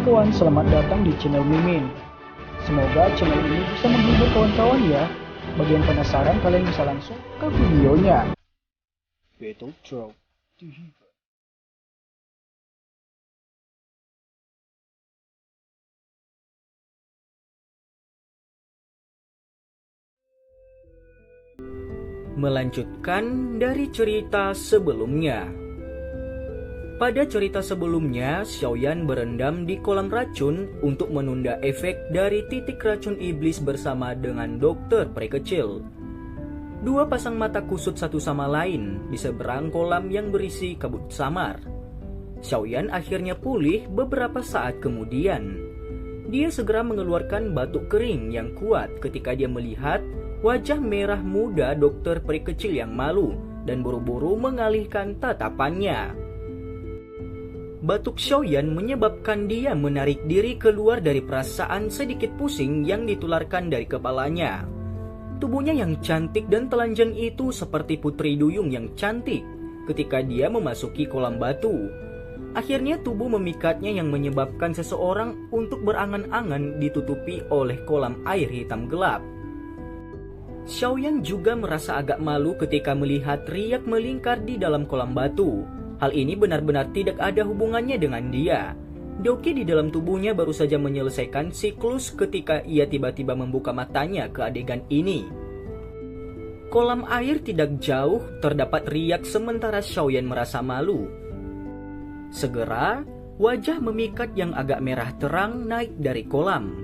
kawan, selamat datang di channel Mimin. Semoga channel ini bisa menghibur kawan-kawan ya. Bagi yang penasaran, kalian bisa langsung ke videonya. Battle Drop TV. Melanjutkan dari cerita sebelumnya. Pada cerita sebelumnya, Xiaoyan berendam di kolam racun untuk menunda efek dari titik racun iblis bersama dengan dokter peri kecil. Dua pasang mata kusut satu sama lain di seberang kolam yang berisi kabut samar. Xiaoyan akhirnya pulih beberapa saat kemudian. Dia segera mengeluarkan batuk kering yang kuat ketika dia melihat wajah merah muda dokter peri kecil yang malu dan buru-buru mengalihkan tatapannya. Batuk Xiaoyan menyebabkan dia menarik diri keluar dari perasaan sedikit pusing yang ditularkan dari kepalanya. Tubuhnya yang cantik dan telanjang itu seperti putri duyung yang cantik ketika dia memasuki kolam batu. Akhirnya tubuh memikatnya yang menyebabkan seseorang untuk berangan-angan ditutupi oleh kolam air hitam gelap. Xiaoyan juga merasa agak malu ketika melihat riak melingkar di dalam kolam batu. Hal ini benar-benar tidak ada hubungannya dengan dia. Doki di dalam tubuhnya baru saja menyelesaikan siklus ketika ia tiba-tiba membuka matanya ke adegan ini. Kolam air tidak jauh terdapat riak sementara Xiaoyan merasa malu. Segera, wajah memikat yang agak merah terang naik dari kolam.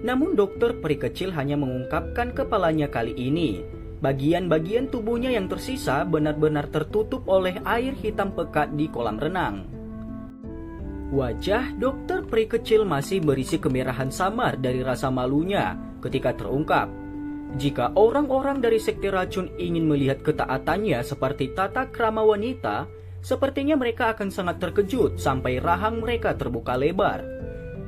Namun dokter peri kecil hanya mengungkapkan kepalanya kali ini. Bagian-bagian tubuhnya yang tersisa benar-benar tertutup oleh air hitam pekat di kolam renang. Wajah dokter peri kecil masih berisi kemerahan samar dari rasa malunya ketika terungkap. Jika orang-orang dari sekte racun ingin melihat ketaatannya seperti tata krama wanita, sepertinya mereka akan sangat terkejut sampai rahang mereka terbuka lebar.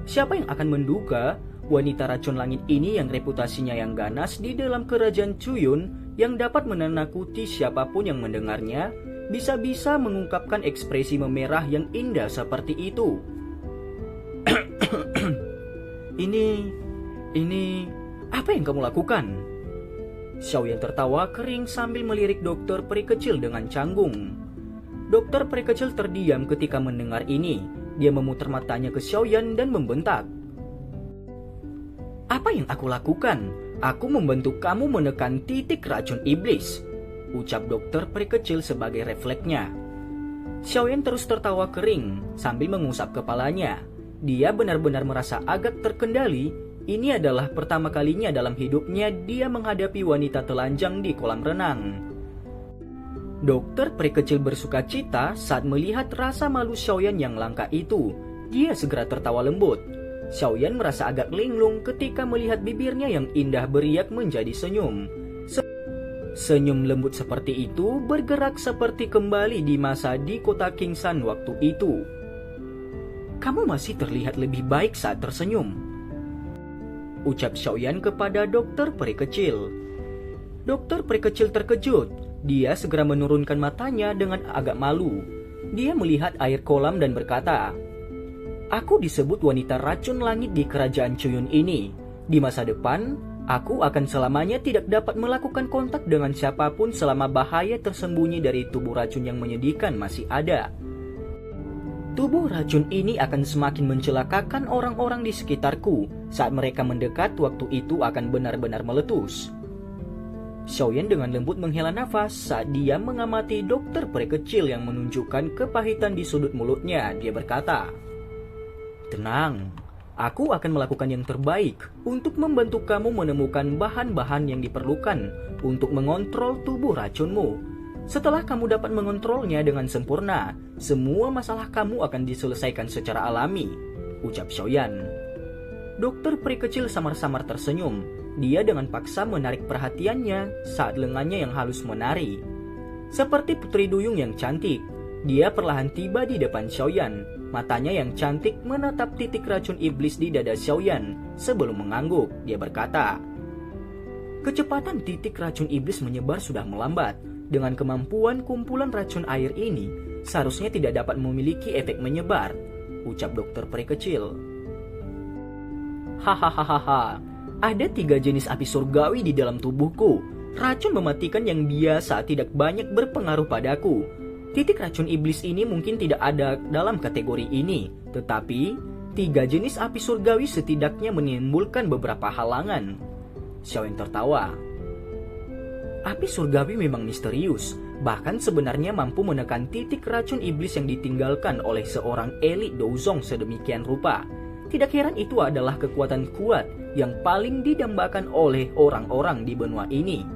Siapa yang akan menduga wanita racun langit ini yang reputasinya yang ganas di dalam kerajaan Cuyun yang dapat menakuti siapapun yang mendengarnya, bisa-bisa mengungkapkan ekspresi memerah yang indah seperti itu. Ini, apa yang kamu lakukan? Xiaoyan tertawa kering sambil melirik dokter peri kecil dengan canggung. Dokter peri kecil terdiam ketika mendengar ini. Dia memutar matanya ke Xiaoyan dan membentak. Apa yang aku lakukan? Aku membantu kamu menekan titik racun iblis, ucap dokter peri kecil sebagai refleksnya. Xiaoyan terus tertawa kering sambil mengusap kepalanya. Dia benar-benar merasa agak terkendali. Ini adalah pertama kalinya dalam hidupnya dia menghadapi wanita telanjang di kolam renang. Dokter peri kecil bersuka cita saat melihat rasa malu Xiaoyan yang langka itu. Dia segera tertawa lembut. Xiaoyan merasa agak linglung ketika melihat bibirnya yang indah beriak menjadi senyum. Senyum lembut seperti itu bergerak seperti kembali di masa di kota Kingsan waktu itu. Kamu masih terlihat lebih baik saat tersenyum, ucap Xiaoyan kepada dokter peri kecil. Dokter peri kecil terkejut. Dia segera menurunkan matanya dengan agak malu. Dia melihat air kolam dan berkata, aku disebut wanita racun langit di kerajaan Cuyun ini. Di masa depan, aku akan selamanya tidak dapat melakukan kontak dengan siapapun selama bahaya tersembunyi dari tubuh racun yang menyedihkan masih ada. Tubuh racun ini akan semakin mencelakakan orang-orang di sekitarku. Saat mereka mendekat, waktu itu akan benar-benar meletus. Xiaoyan dengan lembut menghela nafas saat dia mengamati dokter peri kecil yang menunjukkan kepahitan di sudut mulutnya. Dia berkata, tenang, aku akan melakukan yang terbaik untuk membantu kamu menemukan bahan-bahan yang diperlukan untuk mengontrol tubuh racunmu. Setelah kamu dapat mengontrolnya dengan sempurna, semua masalah kamu akan diselesaikan secara alami, ucap Xiaoyan. Dokter peri kecil samar-samar tersenyum. Dia dengan paksa menarik perhatiannya saat lengannya yang halus menari. Seperti putri duyung yang cantik, dia perlahan tiba di depan Xiaoyan. Matanya yang cantik menatap titik racun iblis di dada Xiaoyan sebelum mengangguk. Dia berkata, kecepatan titik racun iblis menyebar sudah melambat. Dengan kemampuan kumpulan racun air ini, seharusnya tidak dapat memiliki efek menyebar, ucap dokter peri kecil. Hahaha, ada 3 jenis api surgawi di dalam tubuhku. Racun mematikan yang biasa tidak banyak berpengaruh padaku. Titik racun iblis ini mungkin tidak ada dalam kategori ini, tetapi 3 jenis api surgawi setidaknya menimbulkan beberapa halangan. Xiaoyan tertawa. Api surgawi memang misterius, bahkan sebenarnya mampu menekan titik racun iblis yang ditinggalkan oleh seorang elit Douzong sedemikian rupa. Tidak heran itu adalah kekuatan kuat yang paling didambakan oleh orang-orang di benua ini.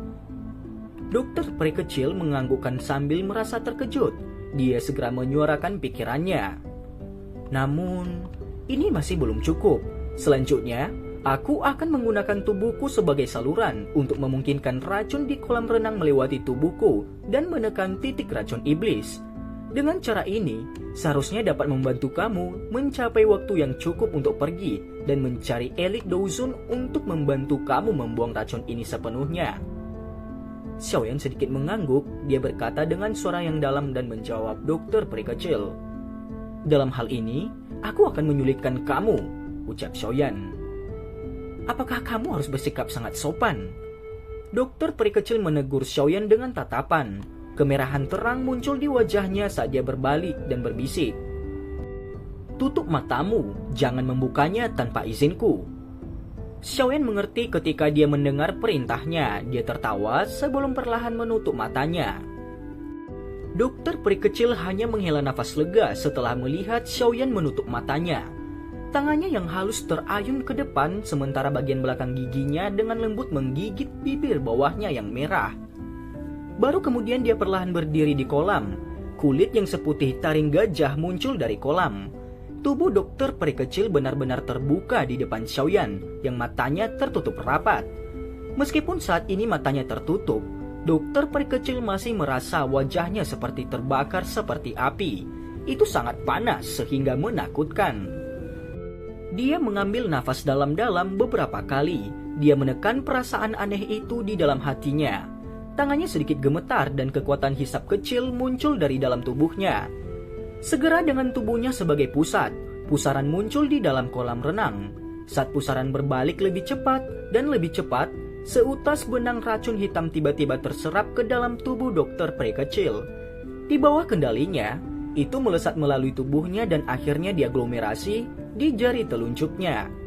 Dokter peri kecil menganggukkan sambil merasa terkejut. Dia segera menyuarakan pikirannya. Namun, ini masih belum cukup. Selanjutnya, aku akan menggunakan tubuhku sebagai saluran untuk memungkinkan racun di kolam renang melewati tubuhku dan menekan titik racun iblis. Dengan cara ini, seharusnya dapat membantu kamu mencapai waktu yang cukup untuk pergi dan mencari elit Douzun untuk membantu kamu membuang racun ini sepenuhnya. Xiaoyan sedikit mengangguk, dia berkata dengan suara yang dalam dan menjawab dokter peri kecil. Dalam hal ini, aku akan menyulitkan kamu, ucap Xiaoyan. Apakah kamu harus bersikap sangat sopan? Dokter peri kecil menegur Xiaoyan dengan tatapan. Kemerahan terang muncul di wajahnya saat dia berbalik dan berbisik. Tutup matamu, jangan membukanya tanpa izinku. Xiaoyan mengerti ketika dia mendengar perintahnya. Dia tertawa sebelum perlahan menutup matanya. Dokter peri kecil hanya menghela nafas lega setelah melihat Xiaoyan menutup matanya. Tangannya yang halus terayun ke depan, sementara bagian belakang giginya dengan lembut menggigit bibir bawahnya yang merah. Baru kemudian dia perlahan berdiri di kolam. Kulit yang seputih taring gajah muncul dari kolam. Tubuh dokter peri kecil benar-benar terbuka di depan Xiaoyan yang matanya tertutup rapat. Meskipun saat ini matanya tertutup, dokter peri kecil masih merasa wajahnya seperti terbakar seperti api. Itu sangat panas sehingga menakutkan. Dia mengambil nafas dalam-dalam beberapa kali. Dia menekan perasaan aneh itu di dalam hatinya. Tangannya sedikit gemetar dan kekuatan hisap kecil muncul dari dalam tubuhnya. Segera dengan tubuhnya sebagai pusat, pusaran muncul di dalam kolam renang. Saat pusaran berbalik lebih cepat dan lebih cepat, seutas benang racun hitam tiba-tiba terserap ke dalam tubuh dokter peri kecil. Di bawah kendalinya, itu melesat melalui tubuhnya dan akhirnya diaglomerasi di jari telunjuknya.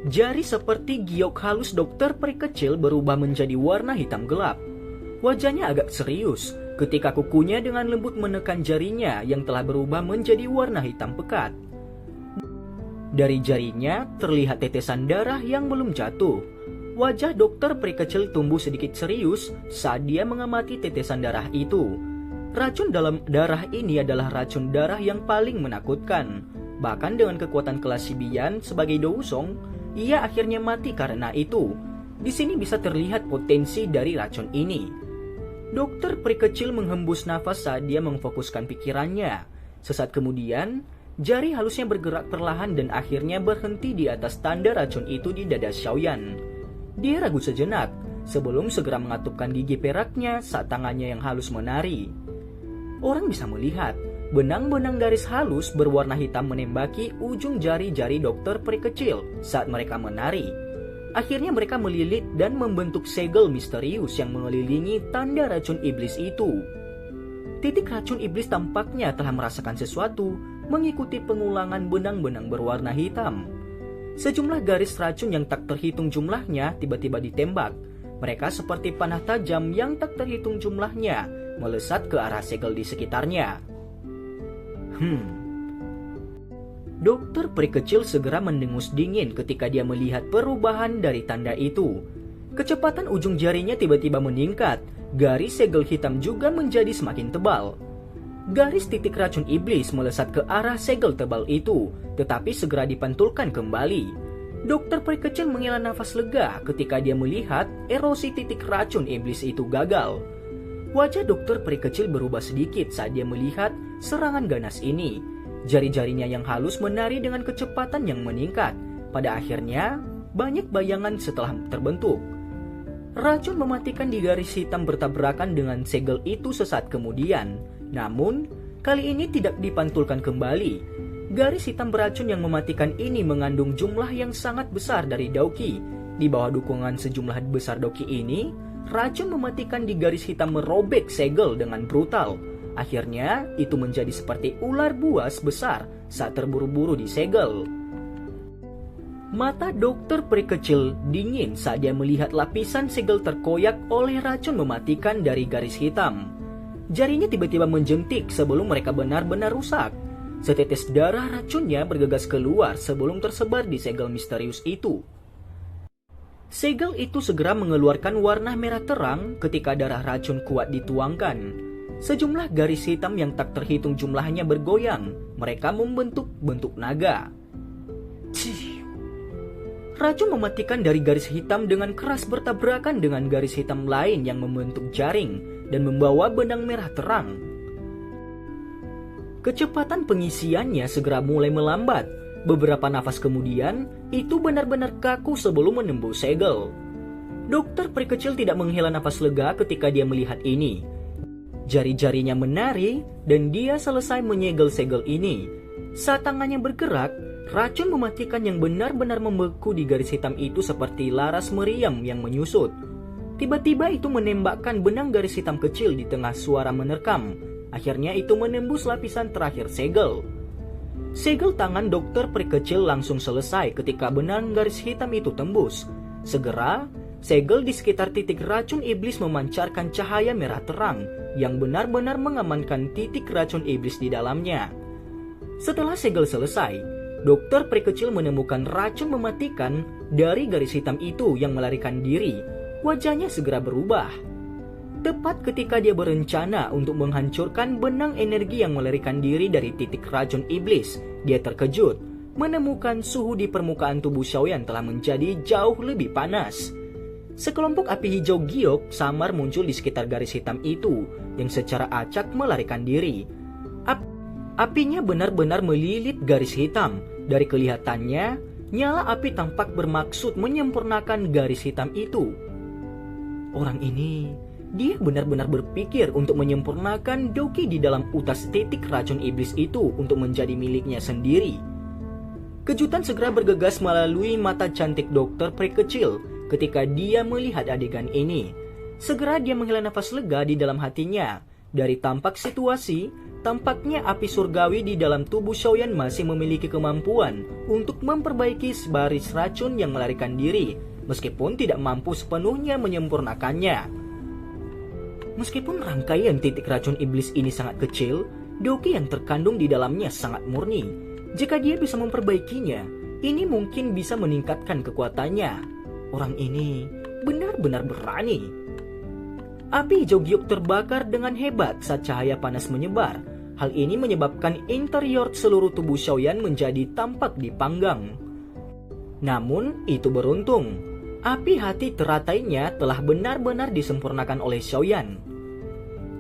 Jari seperti giok halus dokter peri kecil berubah menjadi warna hitam gelap. Wajahnya agak serius ketika kukunya dengan lembut menekan jarinya yang telah berubah menjadi warna hitam pekat. Dari jarinya terlihat tetesan darah yang belum jatuh. Wajah dokter peri kecil tumbuh sedikit serius saat dia mengamati tetesan darah itu. Racun dalam darah ini adalah racun darah yang paling menakutkan. Bahkan dengan kekuatan kelas Shibian sebagai Douzong, ia akhirnya mati karena itu. Di sini bisa terlihat potensi dari racun ini. Dokter peri kecil menghembus nafas saat dia memfokuskan pikirannya. Sesaat kemudian, jari halusnya bergerak perlahan dan akhirnya berhenti di atas tanda racun itu di dada Xiaoyan. Dia ragu sejenak sebelum segera mengatupkan gigi peraknya saat tangannya yang halus menari. Orang bisa melihat benang-benang garis halus berwarna hitam menembaki ujung jari-jari dokter peri kecil saat mereka menari. Akhirnya mereka melilit dan membentuk segel misterius yang mengelilingi tanda racun iblis itu. Titik racun iblis tampaknya telah merasakan sesuatu mengikuti pengulangan benang-benang berwarna hitam. Sejumlah garis racun yang tak terhitung jumlahnya tiba-tiba ditembak. Mereka seperti panah tajam yang tak terhitung jumlahnya melesat ke arah segel di sekitarnya. Dokter peri kecil segera mendengus dingin ketika dia melihat perubahan dari tanda itu. Kecepatan ujung jarinya tiba-tiba meningkat. Garis segel hitam juga menjadi semakin tebal. Garis titik racun iblis melesat ke arah segel tebal itu, tetapi segera dipantulkan kembali. Dokter peri kecil menghela nafas lega ketika dia melihat erosi titik racun iblis itu gagal. Wajah dokter peri kecil berubah sedikit saat dia melihat serangan ganas ini. Jari-jarinya yang halus menari dengan kecepatan yang meningkat. Pada akhirnya, banyak bayangan setelah terbentuk. Racun mematikan di garis hitam bertabrakan dengan segel itu sesaat kemudian. Namun, kali ini tidak dipantulkan kembali. Garis hitam beracun yang mematikan ini mengandung jumlah yang sangat besar dari Dauki. Di bawah dukungan sejumlah besar Dauki ini, racun mematikan di garis hitam merobek segel dengan brutal. Akhirnya, itu menjadi seperti ular buas besar saat terburu-buru di segel. Mata dokter peri kecil dingin saat dia melihat lapisan segel terkoyak oleh racun mematikan dari garis hitam. Jarinya tiba-tiba menjentik sebelum mereka benar-benar rusak. Setetes darah racunnya bergegas keluar sebelum tersebar di segel misterius itu. Segel itu segera mengeluarkan warna merah terang ketika darah racun kuat dituangkan. Sejumlah garis hitam yang tak terhitung jumlahnya bergoyang. Mereka membentuk bentuk naga. Racun mematikan dari garis hitam dengan keras bertabrakan dengan garis hitam lain yang membentuk jaring dan membawa benang merah terang. Kecepatan pengisiannya segera mulai melambat. Beberapa nafas kemudian, itu benar-benar kaku sebelum menembus segel. Dokter peri kecil tidak menghela nafas lega ketika dia melihat ini. Jari-jarinya menari dan dia selesai menyegel segel ini. Saat tangannya bergerak, racun mematikan yang benar-benar membeku di garis hitam itu seperti laras meriam yang menyusut. Tiba-tiba itu menembakkan benang garis hitam kecil di tengah suara menerkam. Akhirnya itu menembus lapisan terakhir segel. Segel tangan dokter peri kecil langsung selesai ketika benang garis hitam itu tembus. Segera, segel di sekitar titik racun iblis memancarkan cahaya merah terang yang benar-benar mengamankan titik racun iblis di dalamnya. Setelah segel selesai, dokter peri kecil menemukan racun mematikan dari garis hitam itu yang melarikan diri. Wajahnya segera berubah. Tepat ketika dia berencana untuk menghancurkan benang energi yang melarikan diri dari titik racun iblis, dia terkejut menemukan suhu di permukaan tubuh Xiaoyan telah menjadi jauh lebih panas. Sekelompok api hijau giok samar muncul di sekitar garis hitam itu yang secara acak melarikan diri. Apinya benar-benar melilit garis hitam. Dari kelihatannya, nyala api tampak bermaksud menyempurnakan garis hitam itu. Orang ini, dia benar-benar berpikir untuk menyempurnakan Dauki di dalam utas titik racun iblis itu untuk menjadi miliknya sendiri. Kejutan segera bergegas melalui mata cantik dokter peri kecil ketika dia melihat adegan ini. Segera dia menghela nafas lega di dalam hatinya. Dari tampak situasi, tampaknya api surgawi di dalam tubuh Xiaoyan masih memiliki kemampuan untuk memperbaiki baris racun yang melarikan diri, meskipun tidak mampu sepenuhnya menyempurnakannya. Meskipun rangkaian titik racun iblis ini sangat kecil, Dauki yang terkandung di dalamnya sangat murni. Jika dia bisa memperbaikinya, ini mungkin bisa meningkatkan kekuatannya. Orang ini benar-benar berani. Api hijau giok terbakar dengan hebat saat cahaya panas menyebar. Hal ini menyebabkan interior seluruh tubuh Xiaoyan menjadi tampak dipanggang. Namun, itu beruntung. Api hati teratainya telah benar-benar disempurnakan oleh Xiaoyan.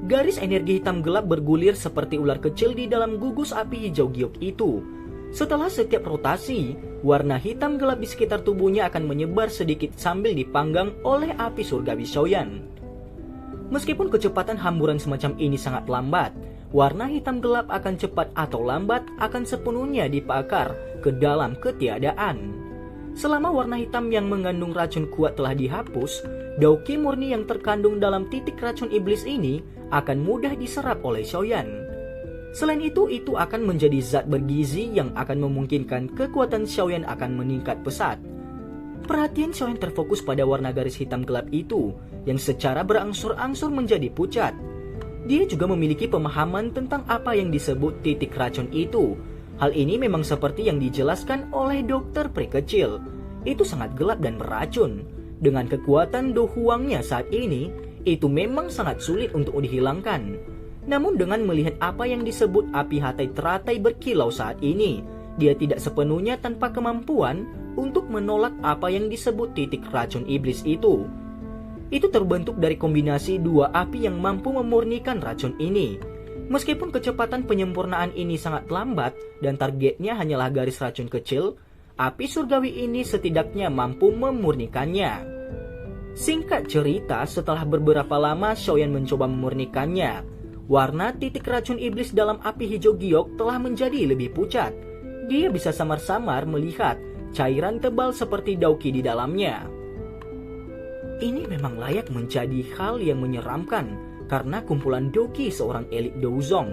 Garis energi hitam gelap bergulir seperti ular kecil di dalam gugus api hijau giok itu. Setelah setiap rotasi, warna hitam gelap di sekitar tubuhnya akan menyebar sedikit sambil dipanggang oleh api surgawi Xiaoyan. Meskipun kecepatan hamburan semacam ini sangat lambat, warna hitam gelap akan cepat atau lambat akan sepenuhnya dibakar ke dalam ketiadaan. Selama warna hitam yang mengandung racun kuat telah dihapus, Dauki murni yang terkandung dalam titik racun iblis ini akan mudah diserap oleh Xiaoyan. Selain itu akan menjadi zat bergizi yang akan memungkinkan kekuatan Xiaoyan akan meningkat pesat. Perhatian Xiaoyan terfokus pada warna garis hitam gelap itu yang secara berangsur-angsur menjadi pucat. Dia juga memiliki pemahaman tentang apa yang disebut titik racun itu. Hal ini memang seperti yang dijelaskan oleh dokter peri kecil. Itu sangat gelap dan beracun. Dengan kekuatan Do Huangnya saat ini, itu memang sangat sulit untuk dihilangkan. Namun dengan melihat apa yang disebut api hati teratai berkilau saat ini, dia tidak sepenuhnya tanpa kemampuan untuk menolak apa yang disebut titik racun iblis itu. Itu terbentuk dari kombinasi dua api yang mampu memurnikan racun ini. Meskipun kecepatan penyempurnaan ini sangat lambat dan targetnya hanyalah garis racun kecil, api surgawi ini setidaknya mampu memurnikannya. Singkat cerita, setelah beberapa lama Xiaoyan mencoba memurnikannya, warna titik racun iblis dalam api hijau giok telah menjadi lebih pucat. dia bisa samar-samar melihat cairan tebal seperti dauki di dalamnya. Ini memang layak menjadi hal yang menyeramkan karena kumpulan doki seorang elit Douzong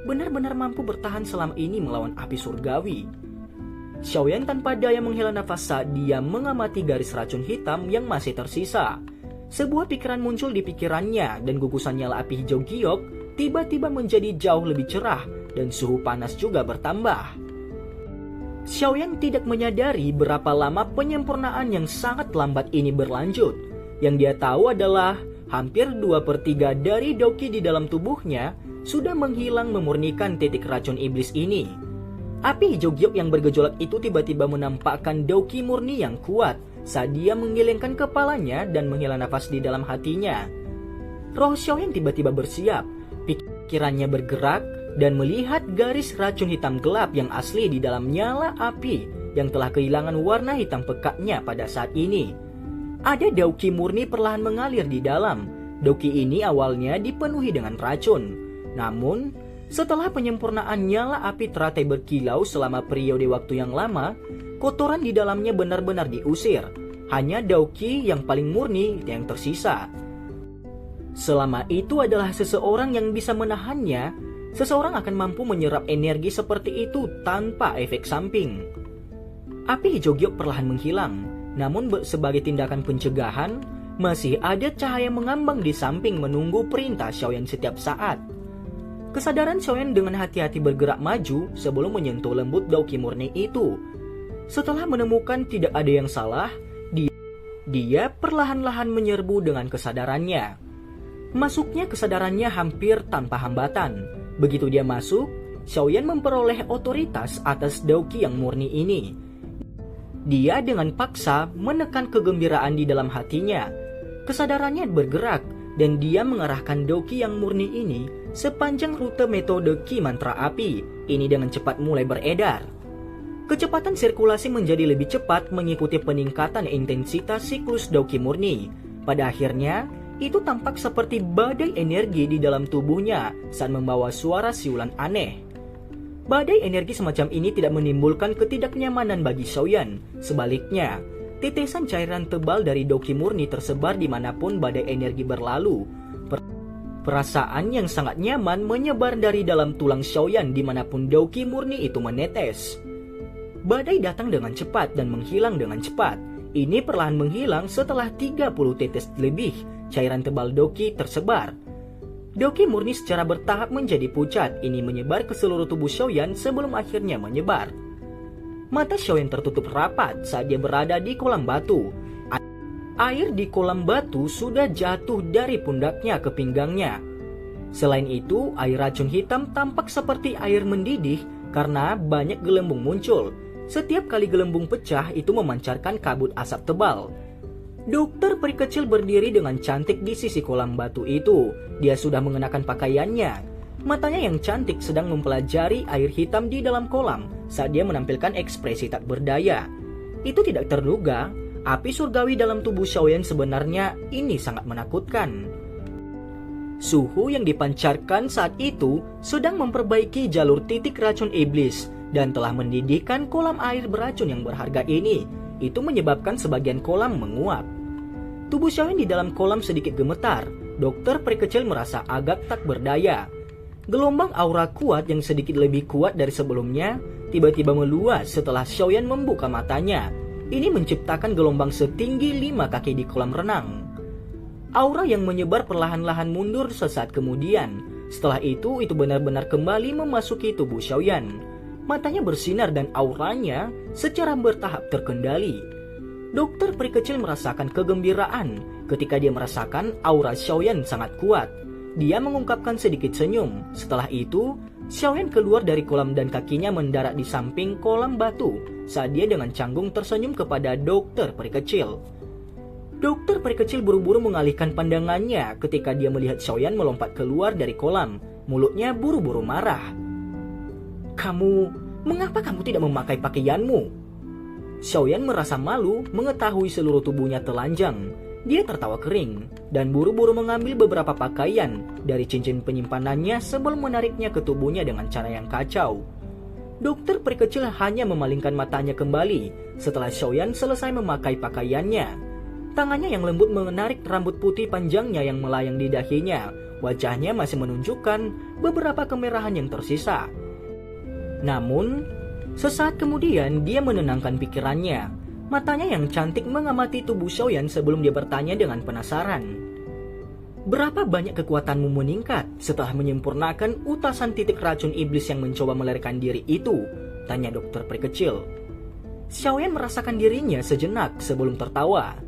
benar-benar mampu bertahan selama ini melawan api surgawi. Xiaoyan tanpa daya menghela nafas saat dia mengamati garis racun hitam yang masih tersisa. Sebuah pikiran muncul di pikirannya dan gugusan nyala api hijau giok tiba-tiba menjadi jauh lebih cerah dan suhu panas juga bertambah. Xiaoyan tidak menyadari berapa lama penyempurnaan yang sangat lambat ini berlanjut. Yang dia tahu adalah hampir 2/3 dari dauki di dalam tubuhnya sudah menghilang memurnikan titik racun iblis ini. Api hijau giok yang bergejolak itu tiba-tiba menampakkan dauki murni yang kuat saat dia menggelengkan kepalanya dan menghela nafas di dalam hatinya. Roh Xiaoyan tiba-tiba bersiap, pikirannya bergerak dan melihat garis racun hitam gelap yang asli di dalam nyala api yang telah kehilangan warna hitam pekatnya pada saat ini. Ada dauki murni perlahan mengalir di dalam. Dauki ini awalnya dipenuhi dengan racun. Namun, setelah penyempurnaan nyala api teratai berkilau selama periode waktu yang lama, kotoran di dalamnya benar-benar diusir. Hanya dauki yang paling murni yang tersisa. Selama itu adalah seseorang yang bisa menahannya, seseorang akan mampu menyerap energi seperti itu tanpa efek samping. Api hijau giok perlahan menghilang. Namun sebagai tindakan pencegahan, masih ada cahaya mengambang di samping menunggu perintah Xiaoyan setiap saat. Kesadaran Xiaoyan dengan hati-hati bergerak maju sebelum menyentuh lembut dauki murni itu. Setelah menemukan tidak ada yang salah, dia perlahan-lahan menyerbu dengan kesadarannya. Masuknya kesadarannya hampir tanpa hambatan. Begitu dia masuk, Xiaoyan memperoleh otoritas atas dauki yang murni ini. Dia dengan paksa menekan kegembiraan di dalam hatinya. Kesadarannya bergerak dan dia mengarahkan dauki yang murni ini sepanjang rute metode Ki Mantra Api. Ini dengan cepat mulai beredar. Kecepatan sirkulasi menjadi lebih cepat mengikuti peningkatan intensitas siklus dauki murni. Pada akhirnya, itu tampak seperti badai energi di dalam tubuhnya saat membawa suara siulan aneh. Badai energi semacam ini tidak menimbulkan ketidaknyamanan bagi Xiaoyan. Sebaliknya, tetesan cairan tebal dari dauki murni tersebar dimanapun badai energi berlalu. Perasaan yang sangat nyaman menyebar dari dalam tulang Xiaoyan dimanapun dauki murni itu menetes. Badai datang dengan cepat dan menghilang dengan cepat. Ini perlahan menghilang setelah 30 tetes lebih cairan tebal dauki tersebar. Dauki murni secara bertahap menjadi pucat. Ini menyebar ke seluruh tubuh Xiaoyan sebelum akhirnya menyebar. Mata Xiaoyan tertutup rapat saat dia berada di kolam batu. Air di kolam batu sudah jatuh dari pundaknya ke pinggangnya. Selain itu, air racun hitam tampak seperti air mendidih karena banyak gelembung muncul. Setiap kali gelembung pecah, itu memancarkan kabut asap tebal. Dokter peri kecil berdiri dengan cantik di sisi kolam batu itu. Dia sudah mengenakan pakaiannya. Matanya yang cantik sedang mempelajari air hitam di dalam kolam saat dia menampilkan ekspresi tak berdaya. Itu tidak terduga, api surgawi dalam tubuh Xiaoyan sebenarnya ini sangat menakutkan. Suhu yang dipancarkan saat itu sedang memperbaiki jalur titik racun iblis dan telah mendidihkan kolam air beracun yang berharga ini. Itu menyebabkan sebagian kolam menguap. Tubuh Xiaoyan di dalam kolam sedikit gemetar. Dokter peri kecil merasa agak tak berdaya. Gelombang aura kuat yang sedikit lebih kuat dari sebelumnya tiba-tiba meluas setelah Xiaoyan membuka matanya. Ini menciptakan gelombang setinggi 5 kaki di kolam renang. Aura yang menyebar perlahan-lahan mundur sesaat kemudian. Setelah itu benar-benar kembali memasuki tubuh Xiaoyan. Matanya bersinar dan auranya secara bertahap terkendali. Dokter peri kecil merasakan kegembiraan ketika dia merasakan aura Xiaoyan sangat kuat. Dia mengungkapkan sedikit senyum. Setelah itu, Xiaoyan keluar dari kolam dan kakinya mendarat di samping kolam batu saat dia dengan canggung tersenyum kepada dokter peri kecil. Dokter peri kecil buru-buru mengalihkan pandangannya ketika dia melihat Xiaoyan melompat keluar dari kolam. Mulutnya buru-buru marah. Mengapa kamu tidak memakai pakaianmu? Xiaoyan merasa malu mengetahui seluruh tubuhnya telanjang. Dia tertawa kering dan buru-buru mengambil beberapa pakaian dari cincin penyimpanannya sebelum menariknya ke tubuhnya dengan cara yang kacau. Dokter peri kecil hanya memalingkan matanya kembali setelah Xiaoyan selesai memakai pakaiannya. Tangannya yang lembut menarik rambut putih panjangnya yang melayang di dahinya. Wajahnya masih menunjukkan beberapa kemerahan yang tersisa. Namun, sesaat kemudian dia menenangkan pikirannya. Matanya yang cantik mengamati tubuh Xiaoyan sebelum dia bertanya dengan penasaran. Berapa banyak kekuatanmu meningkat setelah menyempurnakan utasan titik racun iblis yang mencoba melarikan diri itu? Tanya dokter peri kecil. Xiaoyan merasakan dirinya sejenak sebelum tertawa.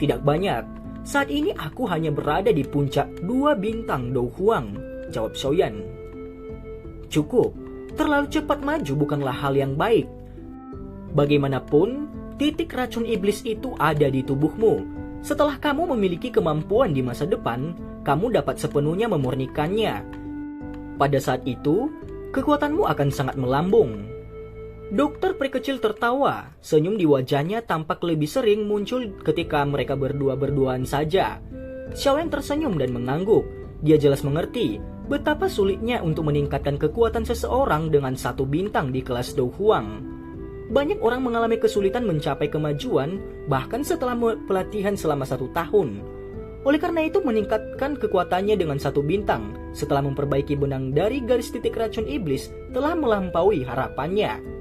Tidak banyak. Saat ini aku hanya berada di puncak 2 bintang Dou Huang, jawab Xiaoyan. Cukup, terlalu cepat maju bukanlah hal yang baik. Bagaimanapun, titik racun iblis itu ada di tubuhmu. Setelah kamu memiliki kemampuan di masa depan, kamu dapat sepenuhnya memurnikannya. Pada saat itu, kekuatanmu akan sangat melambung. Dokter peri kecil tertawa, senyum di wajahnya tampak lebih sering muncul ketika mereka berdua-berduaan saja. Xiaoyan tersenyum dan mengangguk. Dia jelas mengerti betapa sulitnya untuk meningkatkan kekuatan seseorang dengan 1 bintang di kelas Dou Huang. Banyak orang mengalami kesulitan mencapai kemajuan bahkan setelah pelatihan selama 1 tahun. Oleh karena itu meningkatkan kekuatannya dengan 1 bintang setelah memperbaiki benang dari garis titik racun iblis telah melampaui harapannya.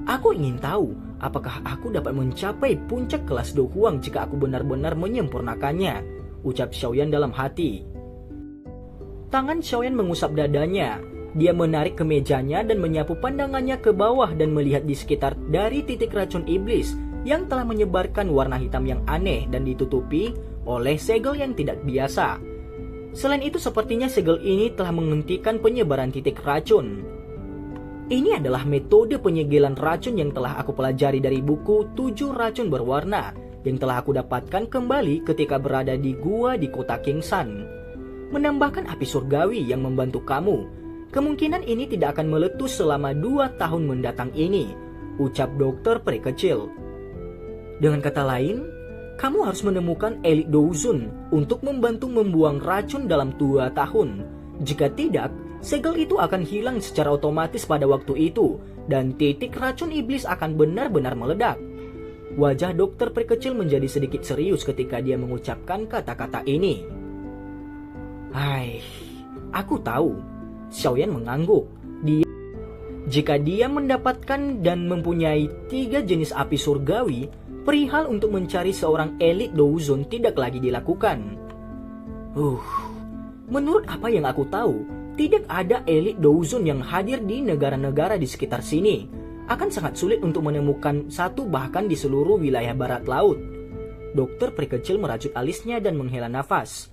Aku ingin tahu apakah aku dapat mencapai puncak kelas Dou Huang jika aku benar-benar menyempurnakannya, ucap Xiaoyan dalam hati. Tangan Xiaoyan mengusap dadanya. Dia menarik kemejanya dan menyapu pandangannya ke bawah dan melihat di sekitar dari titik racun iblis yang telah menyebarkan warna hitam yang aneh dan ditutupi oleh segel yang tidak biasa. Selain itu sepertinya segel ini telah menghentikan penyebaran titik racun. Ini adalah metode penyegelan racun yang telah aku pelajari dari buku 7 racun berwarna yang telah aku dapatkan kembali ketika berada di gua di kota Kingsan. Menambahkan api surgawi yang membantu kamu. Kemungkinan ini tidak akan meletus selama 2 tahun mendatang ini, ucap dokter peri kecil. Dengan kata lain, kamu harus menemukan elit Douzun untuk membantu membuang racun dalam 2 tahun. Jika tidak, segel itu akan hilang secara otomatis pada waktu itu, dan titik racun iblis akan benar-benar meledak. Wajah dokter peri kecil menjadi sedikit serius ketika dia mengucapkan kata-kata ini. Hai, aku tahu. Xiaoyan mengangguk. Jika dia mendapatkan dan mempunyai 3 jenis api surgawi, perihal untuk mencari seorang elit Douzun tidak lagi dilakukan. Menurut apa yang aku tahu, tidak ada elit Douzun yang hadir di negara-negara di sekitar sini. Akan sangat sulit untuk menemukan satu bahkan di seluruh wilayah barat laut. Dokter peri kecil merajut alisnya dan menghela nafas.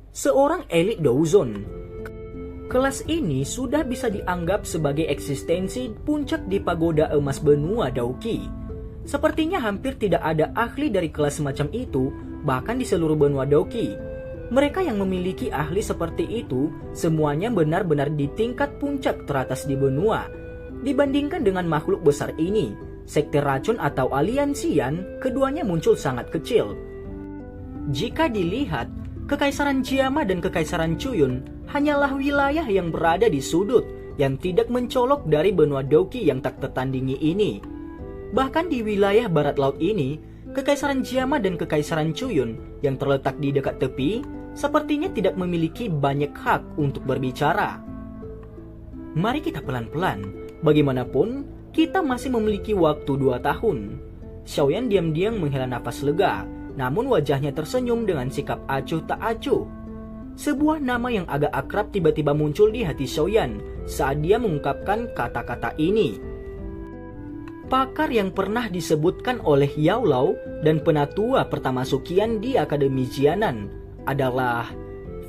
Seorang elit Douzun. Kelas ini sudah bisa dianggap sebagai eksistensi puncak di pagoda emas benua Dauqi. Sepertinya hampir tidak ada ahli dari kelas semacam itu, bahkan di seluruh benua Dauqi. Mereka yang memiliki ahli seperti itu, semuanya benar-benar di tingkat puncak teratas di benua. Dibandingkan dengan makhluk besar ini, sekte racun atau aliansian, keduanya muncul sangat kecil. Jika dilihat, Kekaisaran Jiama dan Kekaisaran Chuyun hanyalah wilayah yang berada di sudut yang tidak mencolok dari benua Dauqi yang tak tertandingi ini. Bahkan di wilayah barat laut ini, Kekaisaran Jiama dan Kekaisaran Chuyun yang terletak di dekat tepi sepertinya tidak memiliki banyak hak untuk berbicara. Mari kita pelan-pelan. Bagaimanapun, kita masih memiliki waktu 2 tahun. Xiaoyan diam-diam menghela nafas lega. Namun wajahnya tersenyum dengan sikap acuh tak acuh. Sebuah nama yang agak akrab tiba-tiba muncul di hati Xiaoyan saat dia mengungkapkan kata-kata ini. Pakar yang pernah disebutkan oleh Yao Lao dan penatua pertama Sukian di Akademi Jianan adalah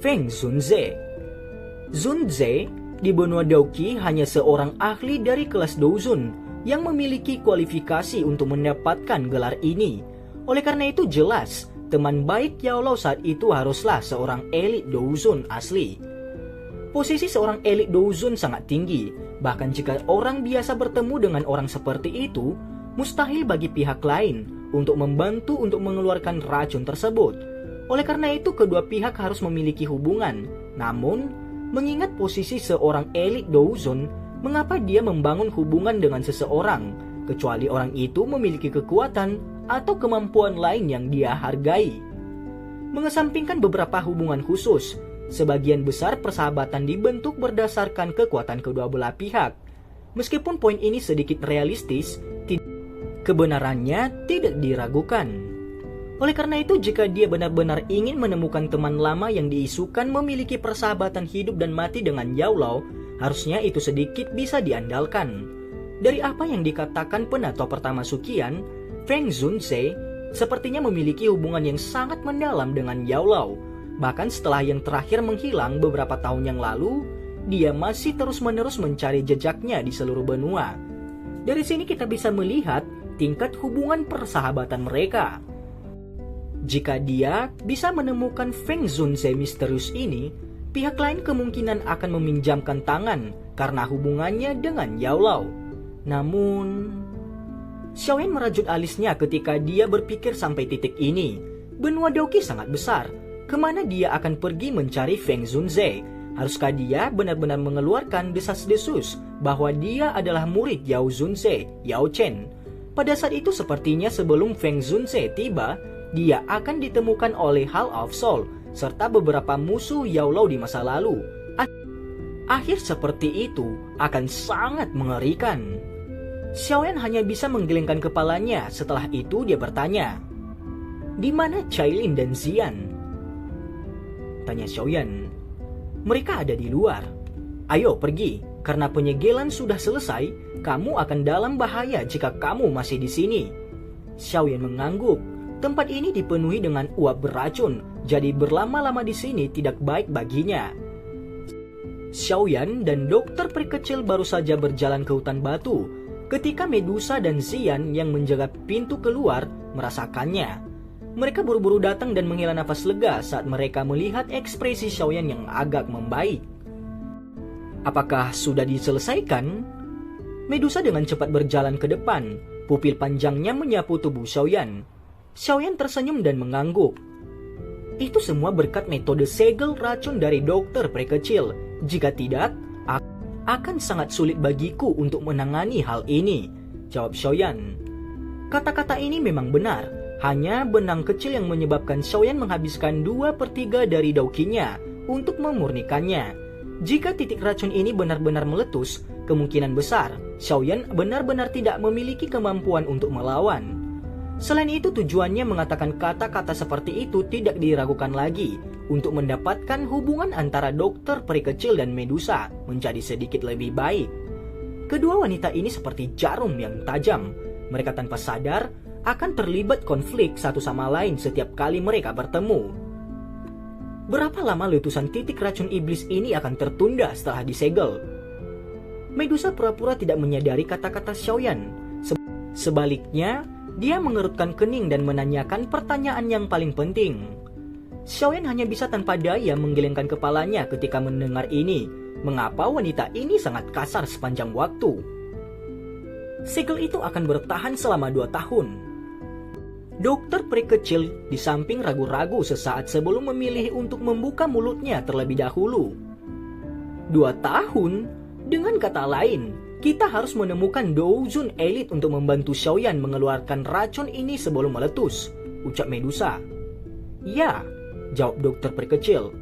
Feng Zunze. Zunze di benua Dauqi hanya seorang ahli dari kelas Douzun yang memiliki kualifikasi untuk mendapatkan gelar ini. Oleh karena itu jelas, teman baik Yao Lao saat itu haruslah seorang elit Douzun asli. Posisi seorang elit Douzun sangat tinggi, bahkan jika orang biasa bertemu dengan orang seperti itu, mustahil bagi pihak lain untuk membantu untuk mengeluarkan racun tersebut. Oleh karena itu kedua pihak harus memiliki hubungan. Namun, mengingat posisi seorang elit Douzun, Mengapa dia membangun hubungan dengan seseorang, kecuali orang itu memiliki kekuatan atau kemampuan lain yang dia hargai? Mengesampingkan beberapa hubungan khusus, sebagian besar persahabatan dibentuk berdasarkan kekuatan kedua belah pihak. Meskipun poin ini sedikit realistis, kebenarannya tidak diragukan. Oleh karena itu, jika dia benar-benar ingin menemukan teman lama yang diisukan memiliki persahabatan hidup dan mati dengan Yao, harusnya itu sedikit bisa diandalkan. Dari apa yang dikatakan penato pertama Sukian, Feng Zunze sepertinya memiliki hubungan yang sangat mendalam dengan Yao. Bahkan setelah yang terakhir menghilang beberapa tahun yang lalu, dia masih terus-menerus mencari jejaknya di seluruh benua. Dari sini kita bisa melihat tingkat hubungan persahabatan mereka. Jika dia bisa menemukan Feng Zunze misterius ini, pihak lain kemungkinan akan meminjamkan tangan karena hubungannya dengan Yao. Namun, Xiaoyan merajut alisnya ketika dia berpikir sampai titik ini. Benua Daoqi sangat besar. Kemana dia akan pergi mencari Feng Zunze? Haruskah dia benar-benar mengeluarkan desas-desus bahwa dia adalah murid Yao Zunze, Yao Chen? Pada saat itu sepertinya sebelum Feng Zunze tiba, dia akan ditemukan oleh Hall of Soul serta beberapa musuh Yao di masa lalu. Akhir seperti itu akan sangat mengerikan. Xiaoyan hanya bisa menggelengkan kepalanya. Setelah itu dia bertanya, "Di mana Cailin dan Xian?" Tanya Xiaoyan. "Mereka ada di luar. Ayo pergi, karena penyegelan sudah selesai. Kamu akan dalam bahaya jika kamu masih di sini." Xiaoyan mengangguk. Tempat ini dipenuhi dengan uap beracun, jadi berlama-lama di sini tidak baik baginya. Xiaoyan dan dokter peri kecil baru saja berjalan ke hutan batu ketika Medusa dan Xian yang menjaga pintu keluar merasakannya. Mereka buru-buru datang dan menghela nafas lega saat mereka melihat ekspresi Xiaoyan yang agak membaik. "Apakah sudah diselesaikan?" Medusa dengan cepat berjalan ke depan. Pupil panjangnya menyapu tubuh Xiaoyan. Xiaoyan tersenyum dan mengangguk. "Itu semua berkat metode segel racun dari dokter peri kecil. Jika tidak, akan sangat sulit bagiku untuk menangani hal ini," jawab Xiaoyan. Kata-kata ini memang benar. Hanya benang kecil yang menyebabkan Xiaoyan menghabiskan 2/3 dari Daoqinya untuk memurnikannya. Jika titik racun ini benar-benar meletus, kemungkinan besar Xiaoyan benar-benar tidak memiliki kemampuan untuk melawan. Selain itu, tujuannya mengatakan kata-kata seperti itu tidak diragukan lagi untuk mendapatkan hubungan antara dokter peri kecil dan Medusa menjadi sedikit lebih baik. Kedua wanita ini seperti jarum yang tajam. Mereka tanpa sadar akan terlibat konflik satu sama lain setiap kali mereka bertemu. Berapa lama letusan titik racun iblis ini akan tertunda setelah disegel? Medusa pura-pura tidak menyadari kata-kata Xiaoyan. Sebaliknya, dia mengerutkan kening dan menanyakan pertanyaan yang paling penting. Xiaoyan hanya bisa tanpa daya menggelengkan kepalanya ketika mendengar ini. Mengapa wanita ini sangat kasar sepanjang waktu? Segel itu akan bertahan selama 2 tahun. Dokter peri kecil di samping ragu-ragu sesaat sebelum memilih untuk membuka mulutnya terlebih dahulu. 2 tahun? Dengan kata lain, kita harus menemukan Douzun elit untuk membantu Xiaoyan mengeluarkan racun ini sebelum meletus, ucap Medusa. "Ya," jawab dokter peri kecil.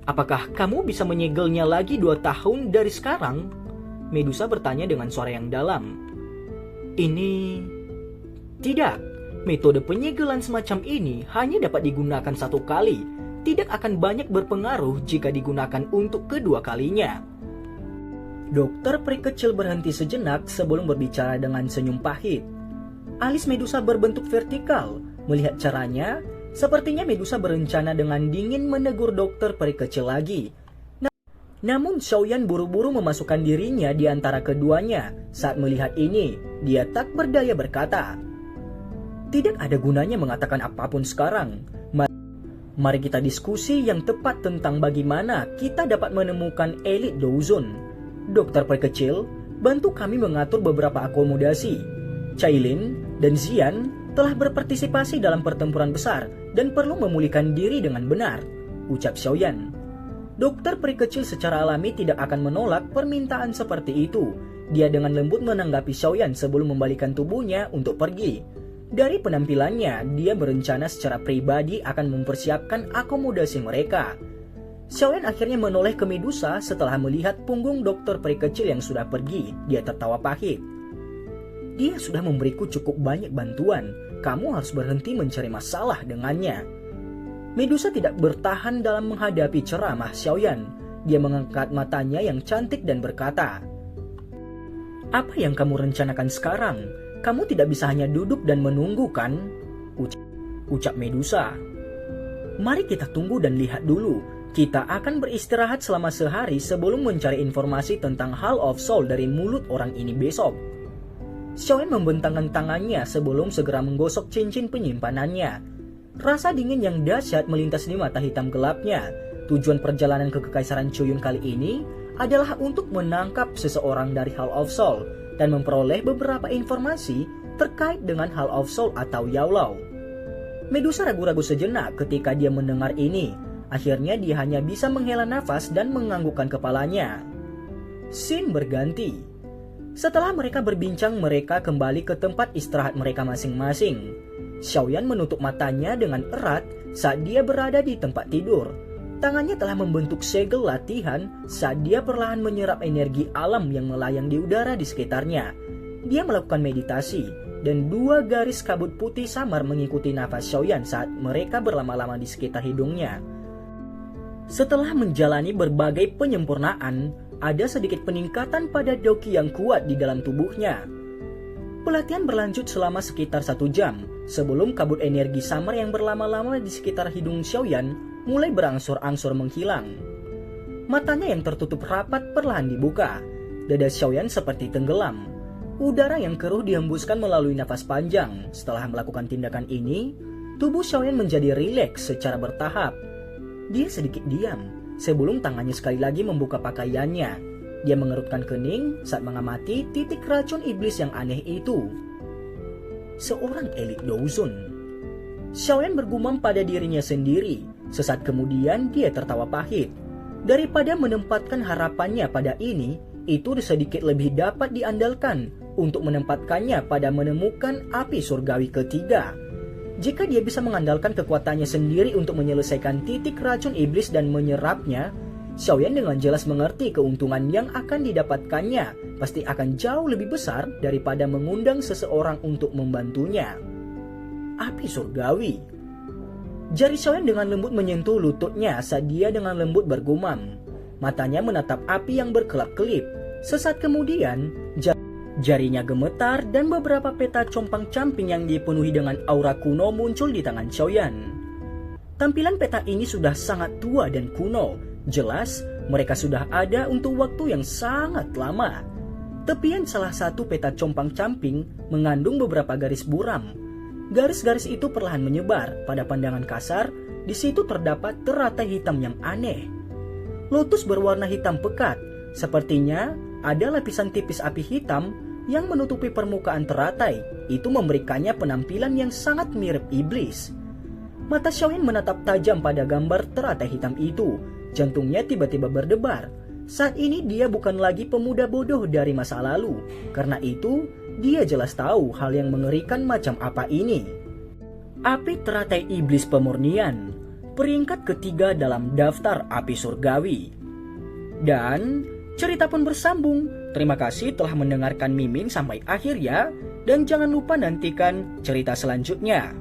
"Apakah kamu bisa menyegelnya lagi 2 tahun dari sekarang?" Medusa bertanya dengan suara yang dalam. Tidak. Metode penyegelan semacam ini hanya dapat digunakan 1 kali. Tidak akan banyak berpengaruh jika digunakan untuk kedua kalinya." Dokter peri kecil berhenti sejenak sebelum berbicara dengan senyum pahit. Alis Medusa berbentuk vertikal. Melihat caranya, sepertinya Medusa berencana dengan dingin menegur dokter peri kecil lagi. Namun Xiaoyan buru-buru memasukkan dirinya di antara keduanya. Saat melihat ini, dia tak berdaya berkata, "Tidak ada gunanya mengatakan apapun sekarang. Mari kita diskusi yang tepat tentang bagaimana kita dapat menemukan elit Douzun. Dokter peri kecil, bantu kami mengatur beberapa akomodasi. Cailin dan Xian telah berpartisipasi dalam pertempuran besar dan perlu memulihkan diri dengan benar," ucap Xiaoyan. Dokter peri kecil secara alami tidak akan menolak permintaan seperti itu. Dia dengan lembut menanggapi Xiaoyan sebelum membalikan tubuhnya untuk pergi. Dari penampilannya, dia berencana secara pribadi akan mempersiapkan akomodasi mereka. Xiaoyan akhirnya menoleh ke Medusa setelah melihat punggung dokter peri kecil yang sudah pergi. Dia tertawa pahit. Dia sudah memberiku cukup banyak bantuan. Kamu harus berhenti mencari masalah dengannya. Medusa tidak bertahan dalam menghadapi ceramah Xiaoyan. Dia mengangkat matanya yang cantik dan berkata, "Apa yang kamu rencanakan sekarang? Kamu tidak bisa hanya duduk dan menunggu, kan?" Ucap Medusa. "Mari kita tunggu dan lihat dulu. Kita akan beristirahat selama sehari sebelum mencari informasi tentang Hall of Soul dari mulut orang ini besok." Xiaoyan membentangkan tangannya sebelum segera menggosok cincin penyimpanannya. Rasa dingin yang dahsyat melintas di mata hitam gelapnya. Tujuan perjalanan ke Kekaisaran Chuyun kali ini adalah untuk menangkap seseorang dari Hall of Soul dan memperoleh beberapa informasi terkait dengan Hall of Soul atau Yaolao. Medusa ragu-ragu sejenak ketika dia mendengar ini. Akhirnya dia hanya bisa menghela nafas dan menganggukkan kepalanya. Scene berganti. Setelah mereka berbincang, mereka kembali ke tempat istirahat mereka masing-masing. Xiaoyan menutup matanya dengan erat saat dia berada di tempat tidur. Tangannya telah membentuk segel latihan saat dia perlahan menyerap energi alam yang melayang di udara di sekitarnya. Dia melakukan meditasi, dan 2 garis kabut putih samar mengikuti nafas Xiaoyan saat mereka berlama-lama di sekitar hidungnya. Setelah menjalani berbagai penyempurnaan, ada sedikit peningkatan pada doki yang kuat di dalam tubuhnya. Pelatihan berlanjut selama sekitar 1 jam, sebelum kabut energi samar yang berlama-lama di sekitar hidung Xiaoyan mulai berangsur-angsur menghilang. Matanya yang tertutup rapat perlahan dibuka. Dada Xiaoyan seperti tenggelam. Udara yang keruh dihembuskan melalui nafas panjang. Setelah melakukan tindakan ini, tubuh Xiaoyan menjadi rileks secara bertahap. Dia sedikit diam, sebelum tangannya sekali lagi membuka pakaiannya. Dia mengerutkan kening saat mengamati titik racun iblis yang aneh itu. Seorang elit Douzun. Xiaoyan bergumam pada dirinya sendiri. Sesaat kemudian dia tertawa pahit. Daripada menempatkan harapannya pada ini, itu sedikit lebih dapat diandalkan untuk menempatkannya pada menemukan api surgawi ketiga. Jika dia bisa mengandalkan kekuatannya sendiri untuk menyelesaikan titik racun iblis dan menyerapnya, Xiaoyan dengan jelas mengerti keuntungan yang akan didapatkannya pasti akan jauh lebih besar daripada mengundang seseorang untuk membantunya. Api surgawi. Jari Xiaoyan dengan lembut menyentuh lututnya saat dia dengan lembut bergumam. Matanya menatap api yang berkelap-kelip. Sesaat kemudian, jarinya gemetar dan beberapa peta compang-camping yang dipenuhi dengan aura kuno muncul di tangan Xiaoyan. Tampilan peta ini sudah sangat tua dan kuno. Jelas, mereka sudah ada untuk waktu yang sangat lama. Tepian salah satu peta compang-camping mengandung beberapa garis buram. Garis-garis itu perlahan menyebar. Pada pandangan kasar, di situ terdapat teratai hitam yang aneh. Lotus berwarna hitam pekat. Sepertinya ada lapisan tipis api hitam yang menutupi permukaan teratai. Itu memberikannya penampilan yang sangat mirip iblis. Mata Xiaoyan menatap tajam pada gambar teratai hitam itu. Jantungnya tiba-tiba berdebar. Saat ini dia bukan lagi pemuda bodoh dari masa lalu. Karena itu, dia jelas tahu hal yang mengerikan macam apa ini. Api teratai iblis pemurnian. Peringkat ketiga dalam daftar api surgawi. Dan cerita pun bersambung. Terima kasih telah mendengarkan Mimin sampai akhir ya. Dan jangan lupa nantikan cerita selanjutnya.